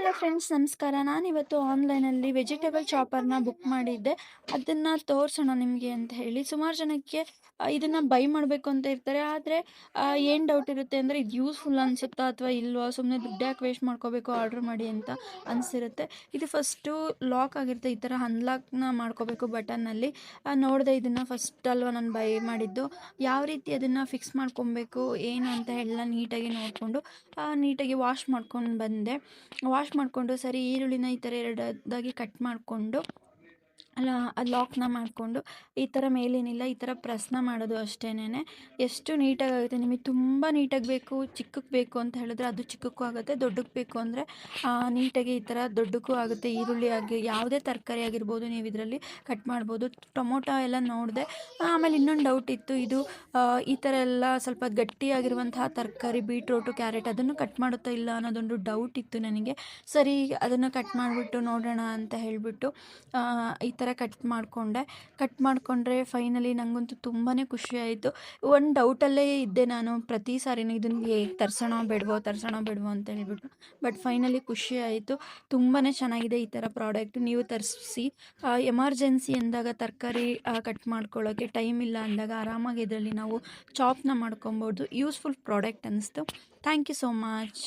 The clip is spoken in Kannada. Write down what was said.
ಹಲೋ ಫ್ರೆಂಡ್ಸ್, ನಮಸ್ಕಾರ. ನಾನಿವತ್ತು ಆನ್ಲೈನಲ್ಲಿ ವೆಜಿಟೇಬಲ್ ಚಾಪರ್ನ ಬುಕ್ ಮಾಡಿದ್ದೆ. ಅದನ್ನು ತೋರಿಸೋಣ ನಿಮಗೆ ಅಂತ ಹೇಳಿ. ಸುಮಾರು ಜನಕ್ಕೆ ಇದನ್ನು ಬೈ ಮಾಡಬೇಕು ಅಂತ ಇರ್ತಾರೆ. ಆದರೆ ಏನು ಡೌಟ್ ಇರುತ್ತೆ ಅಂದರೆ, ಇದು ಯೂಸ್ಫುಲ್ ಅನಿಸುತ್ತಾ ಅಥವಾ ಇಲ್ವಾ, ಸುಮ್ಮನೆ ದುಡ್ಡು ಯಾಕೆ ವೇಸ್ಟ್ ಮಾಡ್ಕೋಬೇಕು ಆರ್ಡ್ರ್ ಮಾಡಿ ಅಂತ ಅನಿಸಿರುತ್ತೆ. ಇದು ಫಸ್ಟು ಲಾಕ್ ಆಗಿರುತ್ತೆ, ಈ ಥರ ಅನ್ಲಾಕ್ನ ಮಾಡ್ಕೋಬೇಕು ಬಟನ್ನಲ್ಲಿ. ನೋಡಿದೆ ಇದನ್ನು ಫಸ್ಟ್ ಅಲ್ವಾ ನಾನು ಬೈ ಮಾಡಿದ್ದು. ಯಾವ ರೀತಿ ಅದನ್ನು ಫಿಕ್ಸ್ ಮಾಡ್ಕೊಬೇಕು ಏನು ಅಂತ ಎಲ್ಲ ನೀಟಾಗಿ ನೋಡಿಕೊಂಡು ನೀಟಾಗಿ ವಾಶ್ ಮಾಡ್ಕೊಂಡು ಬಂದೆ. ವಾಶ್ ಮಾಡಿಕೊಂಡು ಸರಿ ಈರುಳ್ಳಿನ ಈ ಥರ ಎರಡಾಗಿ ಕಟ್ ಮಾಡಿಕೊಂಡು ಅದು ಲಾಕ್ನ ಮಾಡಿಕೊಂಡು ಈ ಥರ ಮೇಲೇನಿಲ್ಲ, ಈ ಥರ ಪ್ರೆಸ್ನ ಮಾಡೋದು ಅಷ್ಟೇನೆ. ಎಷ್ಟು ನೀಟಾಗಿ ಆಗುತ್ತೆ. ನಿಮಗೆ ತುಂಬ ನೀಟಾಗಿ ಬೇಕು, ಚಿಕ್ಕಕ್ಕೆ ಬೇಕು ಅಂತ ಹೇಳಿದ್ರೆ ಅದು ಚಿಕ್ಕಕ್ಕೂ ಆಗುತ್ತೆ, ದೊಡ್ಡಕ್ಕೆ ಬೇಕು ಅಂದರೆ ನೀಟಾಗಿ ಈ ಥರ ದೊಡ್ಡಕ್ಕೂ ಆಗುತ್ತೆ. ಈರುಳ್ಳಿ ಆಗಿ ಯಾವುದೇ ತರಕಾರಿ ಆಗಿರ್ಬೋದು ನೀವು ಇದರಲ್ಲಿ ಕಟ್ ಮಾಡ್ಬೋದು. ಟೊಮೊಟೊ ಎಲ್ಲ ನೋಡಿದೆ. ಆಮೇಲೆ ಇನ್ನೊಂದು ಡೌಟ್ ಇತ್ತು, ಇದು ಈ ಥರ ಎಲ್ಲ ಸ್ವಲ್ಪ ಗಟ್ಟಿಯಾಗಿರುವಂತಹ ತರಕಾರಿ ಬೀಟ್ರೋಟು, ಕ್ಯಾರೆಟ್ ಅದನ್ನು ಕಟ್ ಮಾಡುತ್ತಾ ಇಲ್ಲ ಅನ್ನೋದೊಂದು ಡೌಟ್ ಇತ್ತು ನನಗೆ. ಸರಿ ಅದನ್ನು ಕಟ್ ಮಾಡಿಬಿಟ್ಟು ನೋಡೋಣ ಅಂತ ಹೇಳಿಬಿಟ್ಟು ಈ ಥರ ಕಟ್ ಮಾಡಿಕೊಂಡ್ರೆ ಫೈನಲಿ ನನಗಂತೂ ತುಂಬಾ ಖುಷಿ ಆಯಿತು. ಒಂದು ಡೌಟಲ್ಲೇ ಇದ್ದೆ ನಾನು ಪ್ರತಿ ಸಾರಿನೂ, ಇದನ್ನು ಹೇಗೆ ತರಿಸೋಣ ಬೇಡವೋ ಅಂತ ಹೇಳಿಬಿಟ್ಟು. ಬಟ್ ಫೈನಲಿ ಖುಷಿ ಆಯಿತು. ತುಂಬಾ ಚೆನ್ನಾಗಿದೆ ಈ ಥರ ಪ್ರಾಡಕ್ಟ್. ನೀವು ತರಿಸಿ ಎಮರ್ಜೆನ್ಸಿ ಅಂದಾಗ ತರಕಾರಿ ಕಟ್ ಮಾಡ್ಕೊಳ್ಳೋಕ್ಕೆ ಟೈಮ್ ಇಲ್ಲ ಅಂದಾಗ ಆರಾಮಾಗಿ ಇದರಲ್ಲಿ ನಾವು ಚಾಪ್ನ ಮಾಡ್ಕೊಬೋದು. ಯೂಸ್ಫುಲ್ ಪ್ರಾಡಕ್ಟ್ ಅನ್ನಿಸ್ತು. Thank you so much.